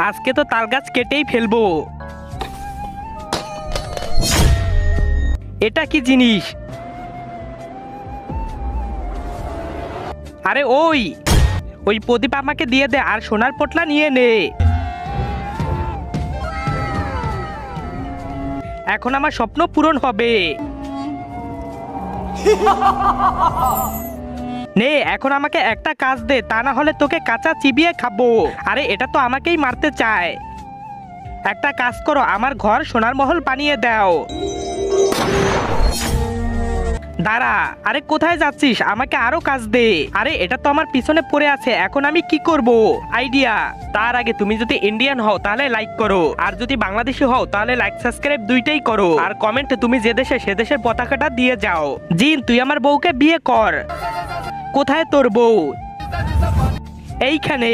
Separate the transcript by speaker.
Speaker 1: আজকে তো তাল গাছ কেটেই ফেলবো। এটা কি জিনিস? আরে ওই ওই প্রদীপ আমাকে দিয়ে দে আর সোনার পটলা নিয়ে নে। এখন আমার স্বপ্ন পূরণ হবে। নে এখন আমাকে একটা কাজ দে, তা না হলে তোকে কাঁচা চিবিয়ে খাবো। আরে এটা তো আমাকেই মারতে চায়। একটা কাজ করো, আমার ঘর সোনার মহল বানিয়ে দাও। দাঁড়া, আরে কোথায় যাচ্ছিস? আমাকে আরো কাজ দে। আরে এটা তো আমার পিছনে পড়ে আছে, এখন আমি কি করব? আইডিয়া। তার আগে তুমি যদি ইন্ডিয়ান হও তাহলে লাইক করো, আর যদি বাংলাদেশি হও তাহলে লাইক সাবস্ক্রাইব দুইটাই করো, আর কমেন্টে তুমি যে দেশে সে দেশের পতাকাটা দিয়ে যাও। জিন তুই আমার বউকে বিয়ে কর। কোথায় তোর বউ? এইখানে।